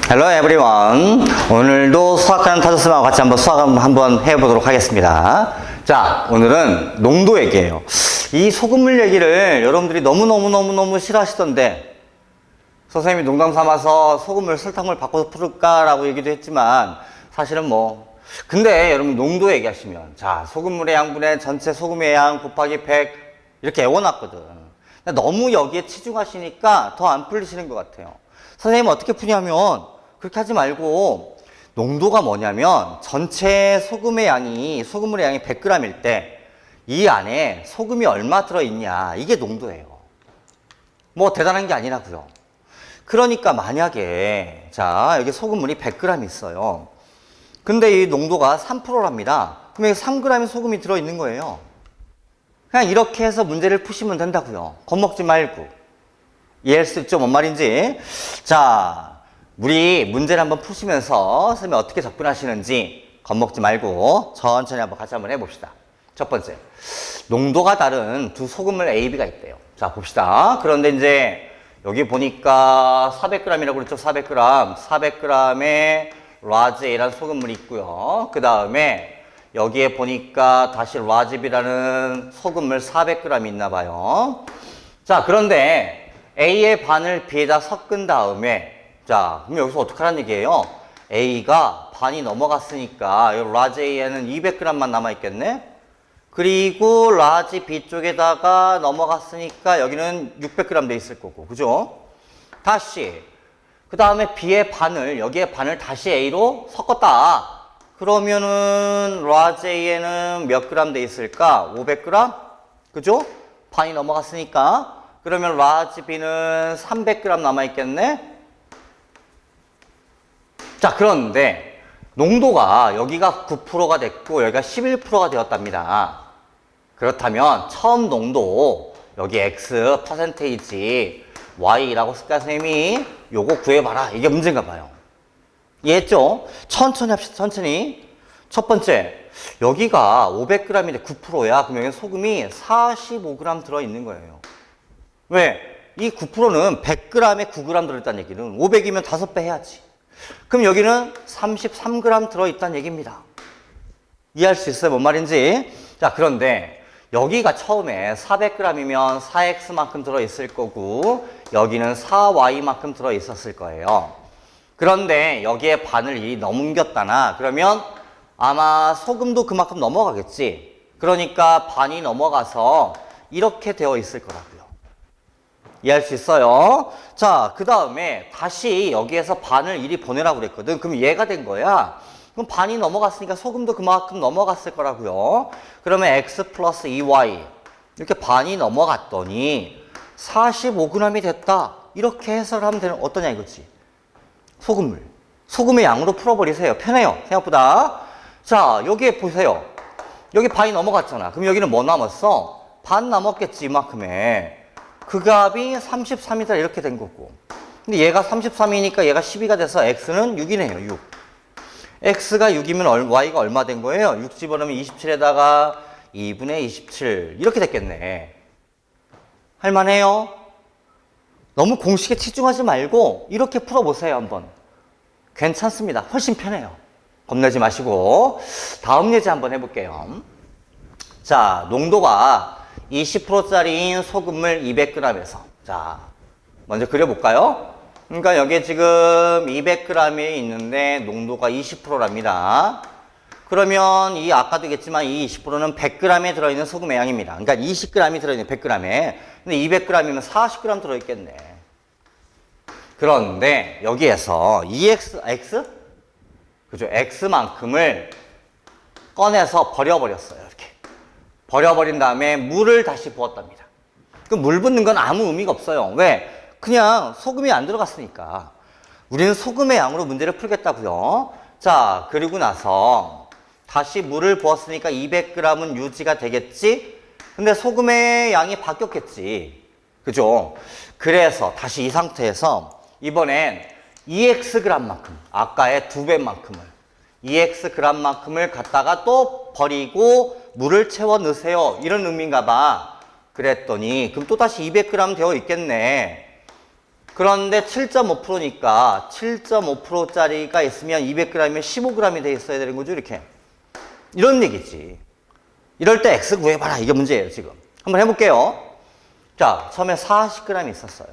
Hello everyone. 오늘도 수학하는 타조쌤하고 같이 수학 한번 해보도록 하겠습니다. 자, 오늘은 농도 얘기예요. 이 소금물 얘기를 여러분들이 너무 싫어하시던데, 선생님이 농담 삼아서 소금물 설탕물 바꿔서 풀을까라고 얘기도 했지만, 사실은 근데 여러분 농도 얘기하시면, 자, 소금물의 양분의 전체 소금의 양 곱하기 100 이렇게 외워놨거든. 너무 여기에 치중하시니까 더 안 풀리시는 것 같아요. 선생님은 어떻게 푸냐면, 그렇게 하지 말고, 농도가 뭐냐면, 전체 소금의 양이, 소금물의 양이 100g일 때, 이 안에 소금이 얼마 들어있냐, 이게 농도예요. 대단한 게 아니라고요. 그러니까 만약에, 자, 여기 소금물이 100g 있어요. 근데 이 농도가 3%랍니다. 그럼 여기 3g의 소금이 들어있는 거예요. 그냥 이렇게 해서 문제를 푸시면 된다고요. 겁먹지 말고. 이해할 수 있죠? 뭔 말인지. 자, 우리 문제를 한번 푸시면서 선생님이 어떻게 접근하시는지 겁먹지 말고 천천히 같이 한번 해봅시다. 첫 번째, 농도가 다른 두 소금물 A, B가 있대요. 자, 봅시다. 그런데 이제 여기 보니까 400g이라고 그랬죠? 400g. 400g에 라지 A라는 소금물이 있고요. 그 다음에 여기에 보니까 다시 라지 B라는 소금물 400g이 있나 봐요. 자, 그런데 A의 반을 B에다 섞은 다음에, 자, 그럼 여기서 어떡하라는 얘기예요? A가 반이 넘어갔으니까 이 라지 A에는 200g만 남아있겠네? 그리고 라지 B 쪽에다가 넘어갔으니까 여기는 600g 돼 있을 거고, 그죠? 다시 그 다음에 B의 반을, 여기에 반을 다시 A로 섞었다. 그러면은 라지 A에는 몇 g 돼 있을까? 500g? 그죠? 반이 넘어갔으니까. 그러면 라지 B는 300g 남아있겠네? 자, 그런데 농도가 여기가 9%가 됐고 여기가 11%가 되었답니다. 그렇다면 처음 농도 여기 X 퍼센테이지 Y라고 쓸까 선생님이 요거 구해봐라. 이게 문제인가 봐요. 이해했죠? 천천히 합시다. 천천히. 첫 번째, 여기가 500g인데 9%야. 그럼 여기는 소금이 45g 들어있는 거예요. 왜? 이 9%는 100g에 9g 들어있다는 얘기는 500이면 5배 해야지. 그럼 여기는 33g 들어있다는 얘기입니다. 이해할 수 있어요? 뭔 말인지? 자, 그런데 여기가 처음에 400g이면 4x만큼 들어있을 거고 여기는 4y만큼 들어있었을 거예요. 그런데 여기에 반을 이 넘겼다나 그러면 아마 소금도 그만큼 넘어가겠지. 그러니까 반이 넘어가서 이렇게 되어 있을 거라고요. 이해할 수 있어요? 자, 그 다음에 다시 여기에서 반을 이리 보내라고 그랬거든. 그럼 얘가 된 거야. 그럼 반이 넘어갔으니까 소금도 그만큼 넘어갔을 거라고요. 그러면 x 플러스 2y 이렇게 반이 넘어갔더니 45g이 됐다. 이렇게 해석하면 되는 어떠냐 이거지. 소금물. 소금의 양으로 풀어버리세요. 편해요. 생각보다. 자, 여기에 보세요. 여기 반이 넘어갔잖아. 그럼 여기는 뭐 남았어? 반 남았겠지, 이만큼에. 그 값이 33이다 이렇게 된 거고. 근데 얘가 33이니까 얘가 12가 돼서 x는 6이네요. 6. x가 6이면 y가 얼마 된 거예요? 6 집어넣으면 27에다가 2분의 27 이렇게 됐겠네. 할만해요? 너무 공식에 치중하지 말고 이렇게 풀어보세요 한번. 괜찮습니다. 훨씬 편해요. 겁내지 마시고 다음 예제 한번 해볼게요. 자, 농도가 20%짜리인 소금물 200g에서 자, 먼저 그려볼까요? 그러니까 여기에 지금 200g이 있는데 농도가 20%랍니다. 그러면 이 아까도 얘기했지만 이 20%는 100g에 들어있는 소금의 양입니다. 그러니까 20g이 들어있는 100g에. 근데 200g이면 40g 들어있겠네. 그런데 여기에서 X? 그죠? X만큼을 꺼내서 버려버렸어요. 이렇게. 버려버린 다음에 물을 다시 부었답니다. 그 물 붓는 건 아무 의미가 없어요. 왜? 그냥 소금이 안 들어갔으니까. 우리는 소금의 양으로 문제를 풀겠다고요. 자, 그리고 나서 다시 물을 부었으니까 200g은 유지가 되겠지? 근데 소금의 양이 바뀌었겠지. 그죠? 그래서 다시 이 상태에서 이번엔 2xg만큼, 아까의 2배만큼을 2xg만큼을 갖다가 또 버리고 물을 채워 넣으세요. 이런 의미인가 봐. 그랬더니 그럼 또다시 200g 되어 있겠네. 그런데 7.5%니까 7.5%짜리가 있으면 200g이면 15g이 돼 있어야 되는 거죠, 이렇게. 이런 얘기지. 이럴 때 X 구해봐라. 이게 문제예요, 지금. 한번 해볼게요. 자, 처음에 40g 있었어요.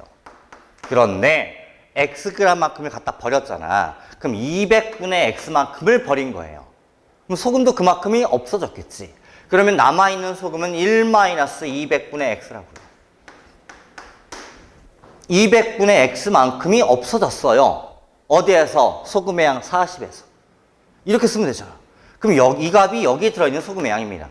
그런데 Xg만큼을 갖다 버렸잖아. 그럼 200분의 X만큼을 버린 거예요. 그럼 소금도 그만큼이 없어졌겠지. 그러면 남아있는 소금은 1-200분의 X라고요. 200분의 X만큼이 없어졌어요. 어디에서? 소금의 양 40에서. 이렇게 쓰면 되잖아. 그럼 이 값이 여기에 들어있는 소금의 양입니다.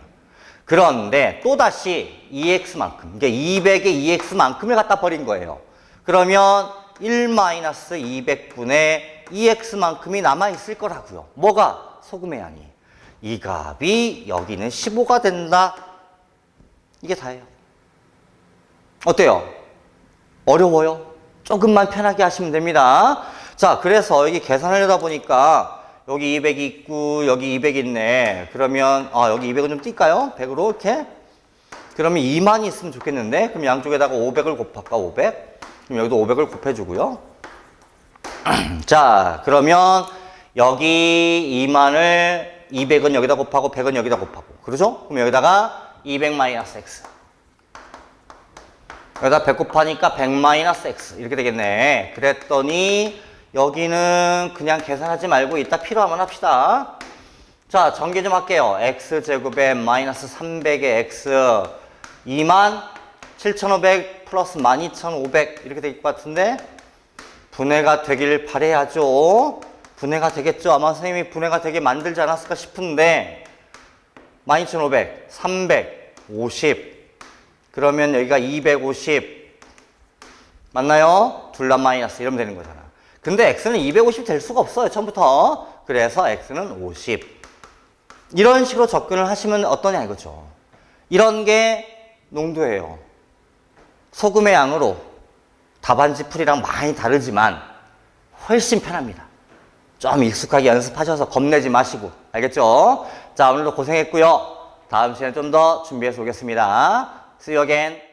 그런데 또다시 2X만큼, 그러니까 200의 2X만큼을 갖다 버린 거예요. 그러면 1-200분의 2X만큼이 남아있을 거라고요. 뭐가? 소금의 양이. 이 값이 여기는 15가 된다. 이게 다예요. 어때요? 어려워요? 조금만 편하게 하시면 됩니다. 자, 그래서 여기 계산하려다 보니까 여기 200이 있고 여기 200이 있네. 그러면 여기 200은 좀 뛸까요? 100으로 이렇게. 그러면 2만이 있으면 좋겠는데, 그럼 양쪽에다가 500을 곱할까? 500. 그럼 여기도 500을 곱해주고요. 자, 그러면 여기 2만을 200은 여기다 곱하고 100은 여기다 곱하고. 그러죠? 그럼 여기다가 200-X. 여기다 100 곱하니까 100-X. 이렇게 되겠네. 그랬더니 여기는 그냥 계산하지 말고 이따 필요하면 합시다. 자, 전개 좀 할게요. X제곱에 마이너스 300의 X 27,500 플러스 12,500 이렇게 될 것 같은데 분해가 되길 바라야죠. 분해가 되겠죠. 아마 선생님이 분해가 되게 만들지 않았을까 싶은데 12,500, 300, 50 그러면 여기가 250 맞나요? 둘 다 마이너스 이러면 되는 거잖아. 근데 X는 250 될 수가 없어요. 처음부터. 그래서 X는 50 이런 식으로 접근을 하시면 어떠냐 이거죠. 이런 게 농도예요. 소금의 양으로 답안지 풀이랑 많이 다르지만 훨씬 편합니다. 좀 익숙하게 연습하셔서 겁내지 마시고 알겠죠? 자, 오늘도 고생했고요. 다음 시간에 좀 더 준비해서 오겠습니다. See you again.